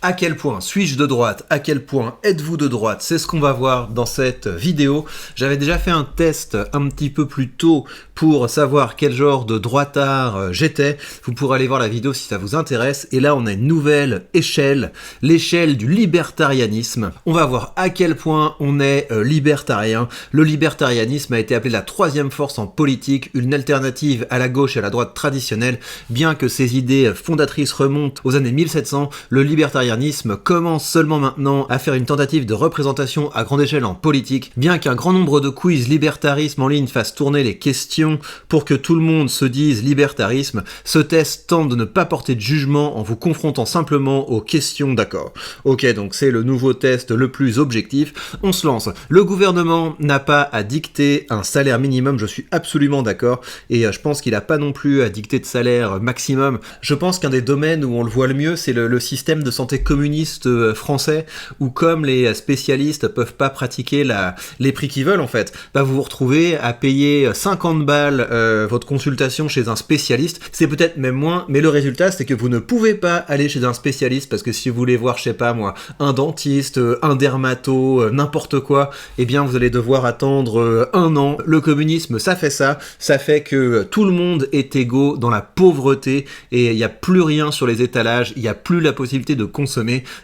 À quel point suis-je de droite? À quel point êtes-vous de droite? C'est ce qu'on va voir dans cette vidéo. J'avais déjà fait un test un petit peu plus tôt pour savoir quel genre de droitard j'étais. Vous pourrez aller voir la vidéo si ça vous intéresse. Et là, on a une nouvelle échelle, l'échelle du libertarianisme. On va voir à quel point on est libertarien. Le libertarianisme a été appelé la troisième force en politique, une alternative à la gauche et à la droite traditionnelle. Bien que ses idées fondatrices remontent aux années 1700, le libertarianisme commence seulement maintenant à faire une tentative de représentation à grande échelle en politique, bien qu'un grand nombre de quiz libertarisme en ligne fassent tourner les questions pour que tout le monde se dise libertarisme. Ce test tente de ne pas porter de jugement en vous confrontant simplement aux questions d'accord. Ok, donc c'est le nouveau test le plus objectif. On se lance. Le gouvernement n'a pas à dicter un salaire minimum, je suis absolument d'accord, et je pense qu'il n'a pas non plus à dicter de salaire maximum. Je pense qu'un des domaines où on le voit le mieux, c'est le système de santé communiste français, où comme les spécialistes peuvent pas pratiquer les prix qu'ils veulent en fait, bah vous vous retrouvez à payer 50 balles votre consultation chez un spécialiste, c'est peut-être même moins, mais le résultat c'est que vous ne pouvez pas aller chez un spécialiste parce que si vous voulez voir, je sais pas moi, un dentiste, un dermato, n'importe quoi, eh bien vous allez devoir attendre un an. Le communisme ça fait que tout le monde est égaux dans la pauvreté et il n'y a plus rien sur les étalages, il n'y a plus la possibilité de consommer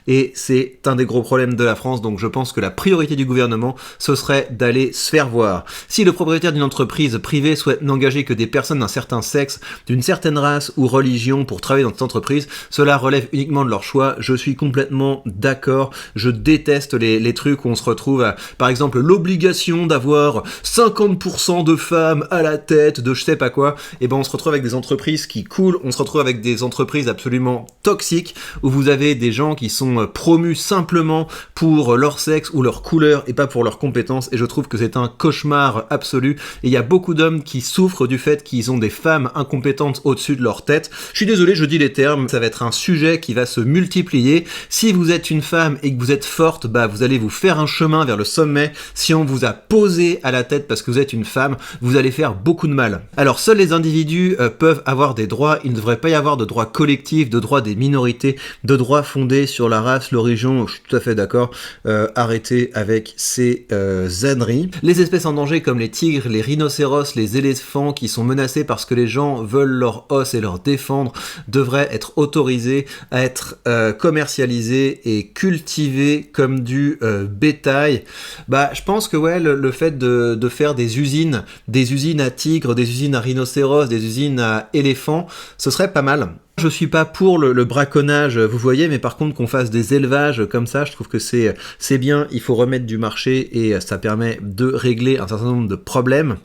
et c'est un des gros problèmes de la France, donc je pense que la priorité du gouvernement ce serait d'aller se faire voir. Si le propriétaire d'une entreprise privée souhaite n'engager que des personnes d'un certain sexe, d'une certaine race ou religion pour travailler dans cette entreprise, cela relève uniquement de leur choix, je suis complètement d'accord, je déteste les trucs où on se retrouve à, par exemple, l'obligation d'avoir 50% de femmes à la tête de je sais pas quoi, et ben on se retrouve avec des entreprises qui coulent, on se retrouve avec des entreprises absolument toxiques, où vous avez des gens qui sont promus simplement pour leur sexe ou leur couleur et pas pour leurs compétences, et je trouve que c'est un cauchemar absolu, et il y a beaucoup d'hommes qui souffrent du fait qu'ils ont des femmes incompétentes au-dessus de leur tête. Je suis désolé, je dis les termes, ça va être un sujet qui va se multiplier. Si vous êtes une femme et que vous êtes forte, bah vous allez vous faire un chemin vers le sommet. Si on vous a posé à la tête parce que vous êtes une femme, vous allez faire beaucoup de mal. Alors seuls les individus peuvent avoir des droits, il ne devrait pas y avoir de droits collectifs, de droits des minorités, de droits fondés sur la race, l'origine, je suis tout à fait d'accord, arrêtez avec ces âneries. Les espèces en danger comme les tigres, les rhinocéros, les éléphants qui sont menacés parce que les gens veulent leur os et leur défendre devraient être autorisés à être commercialisés et cultivés comme du bétail. Bah je pense que ouais, le fait de faire des usines à tigres, des usines à rhinocéros, des usines à éléphants, ce serait pas mal. Je suis pas pour le braconnage, vous voyez, mais par contre qu'on fasse des élevages comme ça, je trouve que c'est bien, il faut remettre du marché et ça permet de régler un certain nombre de problèmes.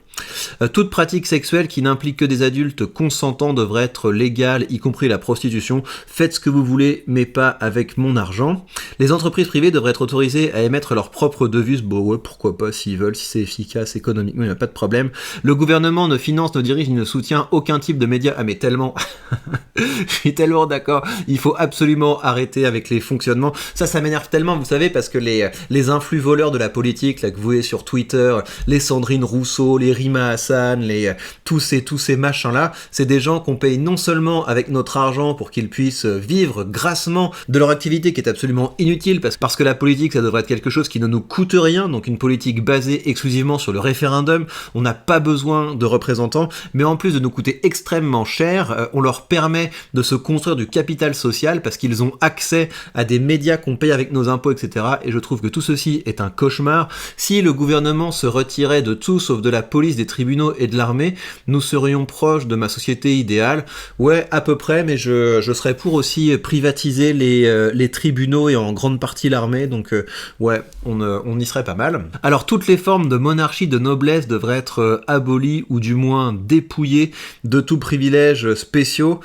Toute pratique sexuelle qui n'implique que des adultes consentants devrait être légale, y compris la prostitution. Faites ce que vous voulez, mais pas avec mon argent. Les entreprises privées devraient être autorisées à émettre leurs propres devises. Bon ouais, pourquoi pas s'ils veulent, si c'est efficace économiquement, il n'y a pas de problème. Le gouvernement ne finance, ne dirige, ni ne soutient aucun type de média. Ah mais tellement... Je suis tellement d'accord, il faut absolument arrêter avec les fonctionnements. Ça m'énerve tellement, vous savez, parce que les influx voleurs de la politique, là, que vous voyez sur Twitter, les Sandrine Rousseau, les Rima Hassan, tous ces machins-là, c'est des gens qu'on paye non seulement avec notre argent pour qu'ils puissent vivre grassement de leur activité qui est absolument inutile, parce que la politique, ça devrait être quelque chose qui ne nous coûte rien, donc une politique basée exclusivement sur le référendum, on n'a pas besoin de représentants, mais en plus de nous coûter extrêmement cher, on leur permet de se construire du capital social parce qu'ils ont accès à des médias qu'on paye avec nos impôts, etc. Et je trouve que tout ceci est un cauchemar. Si le gouvernement se retirait de tout sauf de la police, des tribunaux et de l'armée, nous serions proches de ma société idéale. Ouais, à peu près, mais je serais pour aussi privatiser les tribunaux et en grande partie l'armée, donc ouais, on y serait pas mal. Alors toutes les formes de monarchie, de noblesse devraient être abolies ou du moins dépouillées de tout privilèges spéciaux.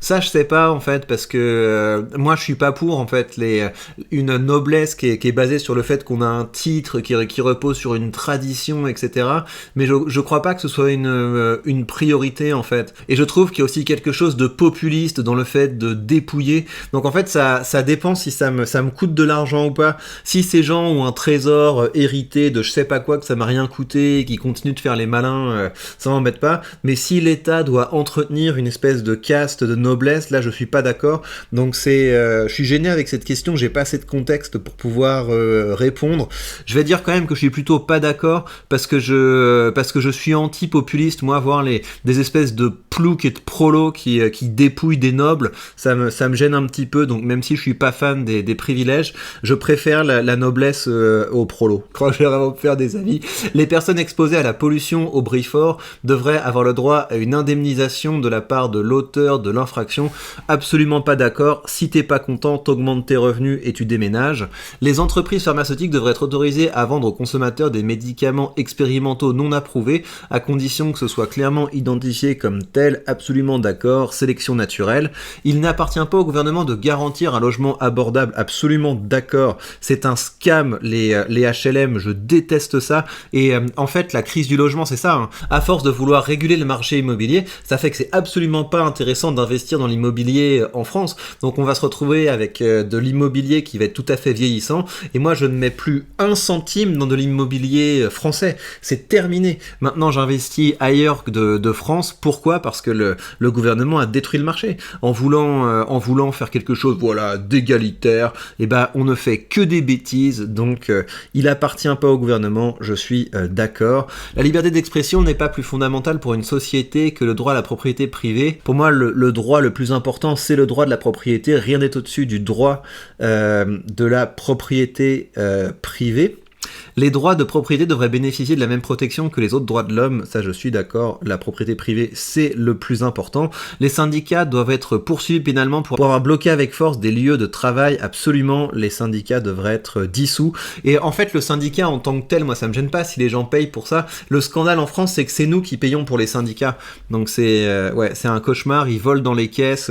Ça, je sais pas, en fait, parce que moi, je suis pas pour, en fait, une noblesse qui est basée sur le fait qu'on a un titre qui repose sur une tradition, etc. Mais je crois pas que ce soit une priorité, en fait. Et je trouve qu'il y a aussi quelque chose de populiste dans le fait de dépouiller. Donc, en fait, ça dépend si ça me coûte de l'argent ou pas. Si ces gens ont un trésor hérité de je sais pas quoi, que ça m'a rien coûté, et qui continuent de faire les malins, ça m'embête pas. Mais si l'État doit entretenir une espèce de caste de noblesse noblesse, là je suis pas d'accord. Donc je suis gêné avec cette question, j'ai pas assez de contexte pour pouvoir répondre. Je vais dire quand même que je suis plutôt pas d'accord parce que je suis anti-populiste. Moi, voir des espèces de ploucs et de prolos qui dépouillent des nobles, ça me gêne un petit peu. Donc même si je suis pas fan des privilèges, je préfère la noblesse aux prolos. Je crois que je vais vraiment me faire des avis. Les personnes exposées à la pollution au bruit fort devraient avoir le droit à une indemnisation de la part de l'auteur de l'infraction. Absolument pas d'accord. Si t'es pas content, t'augmentes tes revenus et tu déménages. Les entreprises pharmaceutiques devraient être autorisées à vendre aux consommateurs des médicaments expérimentaux non approuvés, à condition que ce soit clairement identifié comme tel. Absolument d'accord. Sélection naturelle. Il n'appartient pas au gouvernement de garantir un logement abordable. Absolument d'accord. C'est un scam, les HLM, je déteste ça. Et en fait, la crise du logement, c'est ça. Hein. À force de vouloir réguler le marché immobilier, ça fait que c'est absolument pas intéressant d'investir dans l'immobilier en France. Donc on va se retrouver avec de l'immobilier qui va être tout à fait vieillissant. Et moi, je ne mets plus un centime dans de l'immobilier français. C'est terminé. Maintenant, j'investis ailleurs que de France. Pourquoi ? Parce que le gouvernement a détruit le marché. En voulant faire quelque chose, voilà, d'égalitaire, et ben on ne fait que des bêtises. Donc il appartient pas au gouvernement. Je suis d'accord. La liberté d'expression n'est pas plus fondamentale pour une société que le droit à la propriété privée. Pour moi, le droit le plus important, c'est le droit de la propriété. Rien n'est au-dessus du droit de la propriété privée. Les droits de propriété devraient bénéficier de la même protection que les autres droits de l'homme, ça je suis d'accord, la propriété privée c'est le plus important. Les syndicats doivent être poursuivis pénalement pour avoir bloqué avec force des lieux de travail, absolument, les syndicats devraient être dissous. Et en fait le syndicat en tant que tel, moi ça me gêne pas si les gens payent pour ça. Le scandale en France c'est que c'est nous qui payons pour les syndicats, donc c'est un cauchemar, ils volent dans les caisses,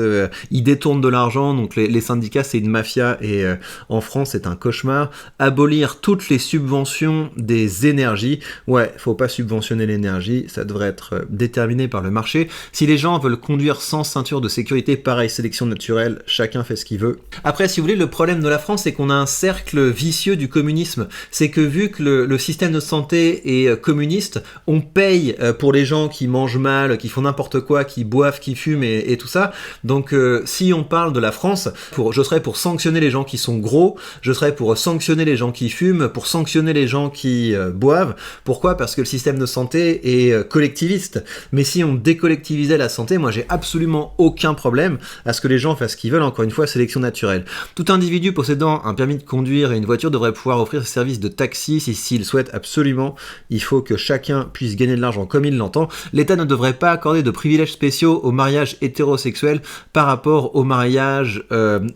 ils détournent de l'argent, donc les syndicats c'est une mafia et en France c'est un cauchemar. Abolir toutes les subventions des énergies. Ouais, faut pas subventionner l'énergie, ça devrait être déterminé par le marché. Si les gens veulent conduire sans ceinture de sécurité, pareil, sélection naturelle, chacun fait ce qu'il veut. Après, si vous voulez, le problème de la France, c'est qu'on a un cercle vicieux du communisme. C'est que vu que le système de santé est communiste, on paye pour les gens qui mangent mal, qui font n'importe quoi, qui boivent, qui fument et tout ça. Donc, si on parle de la France, je serais pour sanctionner les gens qui sont gros, je serais pour sanctionner les gens qui fument, pour sanctionner les gens qui boivent. Pourquoi ? Parce que le système de santé est collectiviste. Mais si on décollectivisait la santé, moi j'ai absolument aucun problème à ce que les gens fassent ce qu'ils veulent. Encore une fois, sélection naturelle. Tout individu possédant un permis de conduire et une voiture devrait pouvoir offrir ce service de taxi s'il souhaite absolument. Il faut que chacun puisse gagner de l'argent comme il l'entend. L'État ne devrait pas accorder de privilèges spéciaux au mariage hétérosexuel par rapport au mariage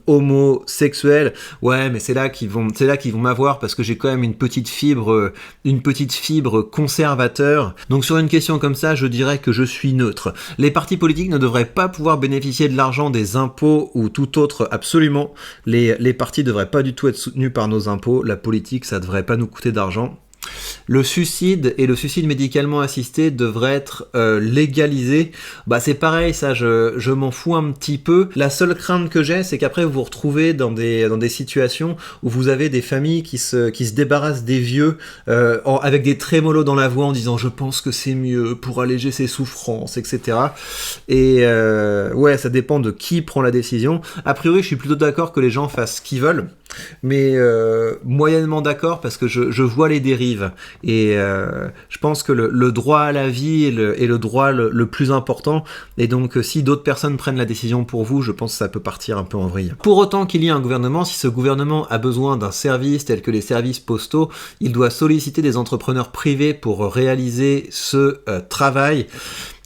homosexuel. Ouais, mais c'est là qu'ils vont m'avoir parce que j'ai quand même une petite fibre conservateur. Donc sur une question comme ça, je dirais que je suis neutre. Les partis politiques ne devraient pas pouvoir bénéficier de l'argent des impôts ou tout autre, absolument. Les partis ne devraient pas du tout être soutenus par nos impôts. La politique, ça ne devrait pas nous coûter d'argent. Le suicide et le suicide médicalement assisté devraient être légalisés. Bah c'est pareil, ça je m'en fous un petit peu. La seule crainte que j'ai, c'est qu'après vous vous retrouvez dans des situations où vous avez des familles qui se débarrassent des vieux avec des trémolos dans la voix en disant je pense que c'est mieux pour alléger ses souffrances, etc. Et ouais, ça dépend de qui prend la décision. A priori, je suis plutôt d'accord que les gens fassent ce qu'ils veulent, mais moyennement d'accord parce que je vois les dérives. Et je pense que le droit à la vie est le droit le plus important. Et donc, si d'autres personnes prennent la décision pour vous, je pense que ça peut partir un peu en vrille. Pour autant qu'il y ait un gouvernement, si ce gouvernement a besoin d'un service tel que les services postaux, il doit solliciter des entrepreneurs privés pour réaliser ce travail.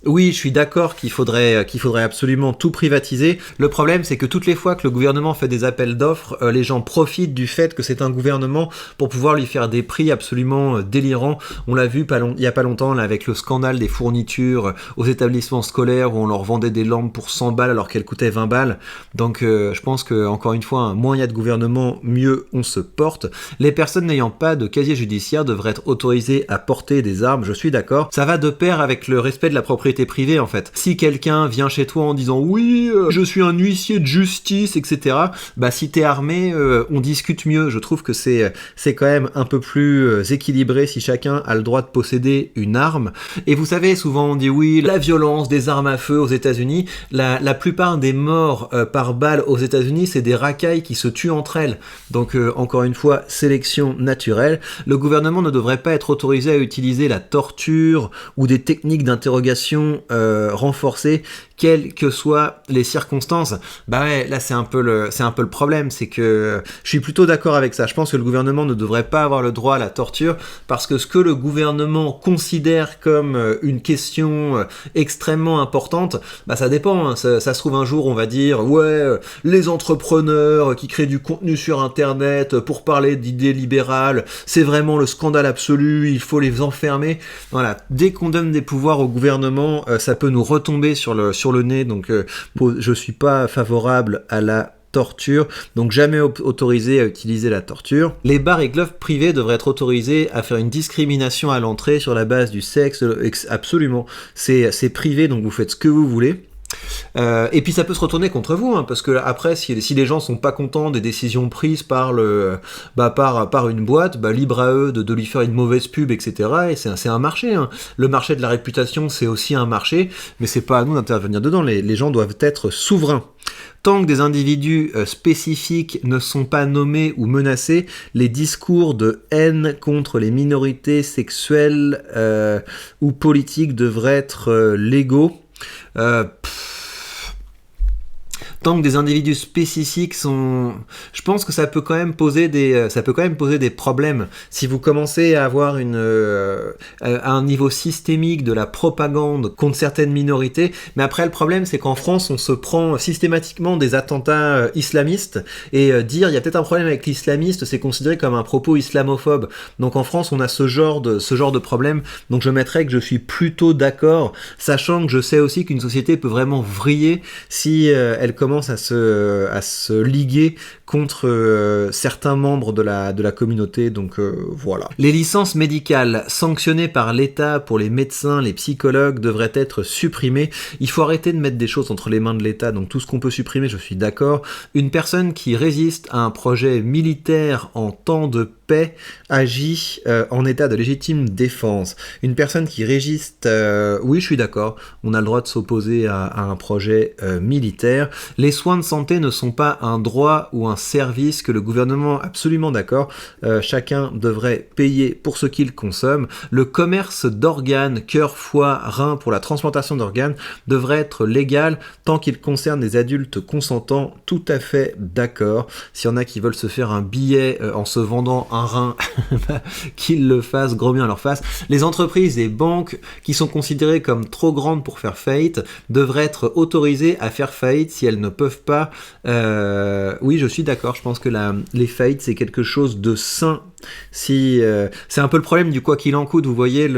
Oui, je suis d'accord qu'il faudrait absolument tout privatiser. Le problème, c'est que toutes les fois que le gouvernement fait des appels d'offres, les gens profitent du fait que c'est un gouvernement pour pouvoir lui faire des prix absolument délirants. On l'a vu il y a pas longtemps là, avec le scandale des fournitures aux établissements scolaires où on leur vendait des lampes pour 100 balles alors qu'elles coûtaient 20 balles. Donc je pense que encore une fois, moins il y a de gouvernement, mieux on se porte. Les personnes n'ayant pas de casier judiciaire devraient être autorisées à porter des armes. Je suis d'accord. Ça va de pair avec le respect de la propriété propriété privée en fait. Si quelqu'un vient chez toi en disant oui, je suis un huissier de justice, etc. Bah si t'es armé, on discute mieux. Je trouve que c'est quand même un peu plus équilibré si chacun a le droit de posséder une arme. Et vous savez, souvent on dit oui, la violence des armes à feu aux États-Unis, la plupart des morts par balle aux États-Unis, c'est des racailles qui se tuent entre elles. Donc encore une fois, sélection naturelle. Le gouvernement ne devrait pas être autorisé à utiliser la torture ou des techniques d'interrogation renforcées, quelles que soient les circonstances. Bah ouais, là c'est un peu le problème, c'est que je suis plutôt d'accord avec ça. Je pense que le gouvernement ne devrait pas avoir le droit à la torture, parce que ce que le gouvernement considère comme une question extrêmement importante, bah ça dépend, hein. Ça se trouve un jour on va dire ouais, les entrepreneurs qui créent du contenu sur internet pour parler d'idées libérales, c'est vraiment le scandale absolu, il faut les enfermer. Voilà, dès qu'on donne des pouvoirs au gouvernement, ça peut nous retomber sur le nez, donc je suis pas favorable à la torture, donc jamais autorisé à utiliser la torture. Les bars et clubs privés devraient être autorisés à faire une discrimination à l'entrée sur la base du sexe, absolument. C'est privé, donc vous faites ce que vous voulez. Et puis ça peut se retourner contre vous, hein, parce que après, si les gens sont pas contents des décisions prises par une boîte, bah, libre à eux de lui faire une mauvaise pub, etc. Et c'est un marché, hein. Le marché de la réputation, c'est aussi un marché, mais c'est pas à nous d'intervenir dedans. Les gens doivent être souverains. Tant que des individus spécifiques ne sont pas nommés ou menacés, les discours de haine contre les minorités sexuelles ou politiques devraient être légaux. Tant que des individus spécifiques sont... Je pense que ça peut quand même poser des problèmes. Si vous commencez à avoir à un niveau systémique de la propagande contre certaines minorités, mais après le problème c'est qu'en France on se prend systématiquement des attentats islamistes, et dire il y a peut-être un problème avec l'islamiste, c'est considéré comme un propos islamophobe. Donc en France on a ce genre de problème, donc je mettrais que je suis plutôt d'accord, sachant que je sais aussi qu'une société peut vraiment vriller si elle commence à se liguer contre certains membres de la communauté, donc voilà. Les licences médicales sanctionnées par l'État pour les médecins, les psychologues devraient être supprimées. Il faut arrêter de mettre des choses entre les mains de l'État, donc tout ce qu'on peut supprimer, je suis d'accord. Une personne qui résiste à un projet militaire en temps de paix agit en état de légitime défense. Une personne qui résiste, oui je suis d'accord, on a le droit de s'opposer à un projet militaire. Les soins de santé ne sont pas un droit ou un service que le gouvernement, absolument d'accord, chacun devrait payer pour ce qu'il consomme. Le commerce d'organes, cœur, foie, rein pour la transplantation d'organes devrait être légal tant qu'il concerne des adultes consentants, tout à fait d'accord. S'il y en a qui veulent se faire un billet en se vendant un rein, qu'ils le fassent, gros bien leur face. Les entreprises et banques qui sont considérées comme trop grandes pour faire faillite devraient être autorisées à faire faillite si elles ne peuvent pas. Oui, je suis d'accord, je pense que les faillites c'est quelque chose de sain. Si c'est un peu le problème du quoi qu'il en coûte, vous voyez,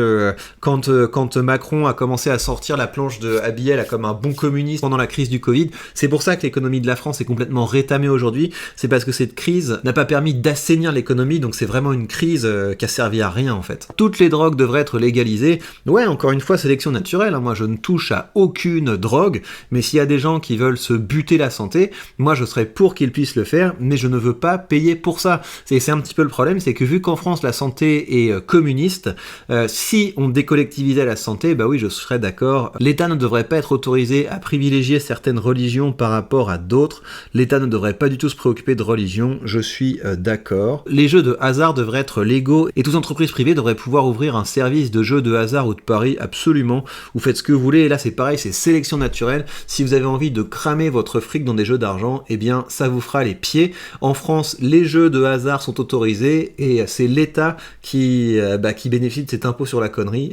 quand Macron a commencé à sortir la planche de Abiel là, comme un bon communiste pendant la crise du Covid, c'est pour ça que l'économie de la France est complètement rétamée aujourd'hui, c'est parce que cette crise n'a pas permis d'assainir l'économie, donc c'est vraiment une crise qui a servi à rien en fait. Toutes les drogues devraient être légalisées. Ouais, encore une fois, sélection naturelle, hein. Moi je ne touche à aucune drogue, mais s'il y a des gens qui veulent se buter la santé, moi je serais pour qu'ils puissent le faire, mais je ne veux pas payer pour ça. C'est un petit peu le problème, c'est que vu qu'en France la santé est communiste, si on décollectivisait la santé, bah oui, je serais d'accord. L'État ne devrait pas être autorisé à privilégier certaines religions par rapport à d'autres. L'État ne devrait pas du tout se préoccuper de religion, je suis d'accord. Les jeux de hasard devraient être légaux et toute entreprise privée devrait pouvoir ouvrir un service de jeux de hasard ou de paris, absolument. Vous faites ce que vous voulez, et là c'est pareil, c'est sélection naturelle. Si vous avez envie de cramer votre fric dans des jeux d'argent, eh bien ça vous fera les pieds. En France, les jeux de hasard sont autorisés et c'est l'État qui bénéficie de cet impôt sur la connerie.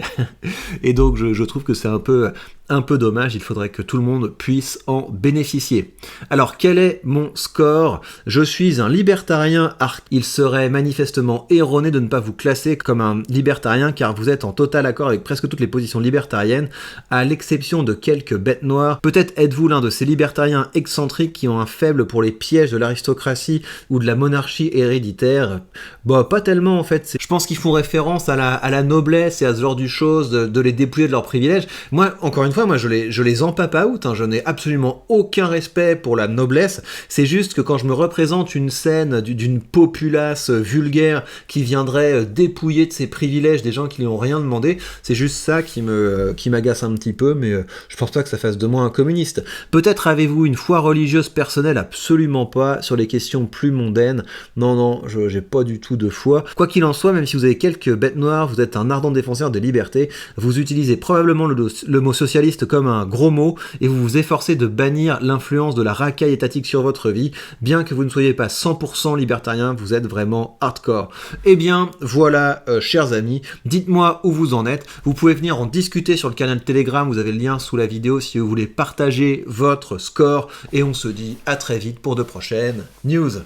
Et donc je trouve que c'est un peu dommage, il faudrait que tout le monde puisse en bénéficier. Alors quel est mon score ? Je suis un libertarien il serait manifestement erroné de ne pas vous classer comme un libertarien car vous êtes en total accord avec presque toutes les positions libertariennes, à l'exception de quelques bêtes noires. Peut-être êtes-vous l'un de ces libertariens excentriques qui ont un faible pour les pièges de l'aristocratie ou de la monarchie héréditaire. Bah pas tellement en fait, je pense qu'ils font référence à la noblesse et à ce genre de choses, de les dépouiller de leurs privilèges. Moi, encore une fois, fois, moi, je les empape-out, hein, je n'ai absolument aucun respect pour la noblesse, c'est juste que quand je me représente une scène d'une populace vulgaire qui viendrait dépouiller de ses privilèges des gens qui lui ont rien demandé, c'est juste ça qui m'agace un petit peu, mais je pense pas que ça fasse de moi un communiste. Peut-être avez-vous une foi religieuse personnelle? Absolument pas. Sur les questions plus mondaines, non, j'ai pas du tout de foi. Quoi qu'il en soit, même si vous avez quelques bêtes noires, vous êtes un ardent défenseur des libertés, vous utilisez probablement le mot socialiste comme un gros mot, et vous vous efforcez de bannir l'influence de la racaille étatique sur votre vie, bien que vous ne soyez pas 100% libertarien, vous êtes vraiment hardcore. Eh bien, voilà, chers amis, dites-moi où vous en êtes. Vous pouvez venir en discuter sur le canal Telegram, vous avez le lien sous la vidéo si vous voulez partager votre score, et on se dit à très vite pour de prochaines news.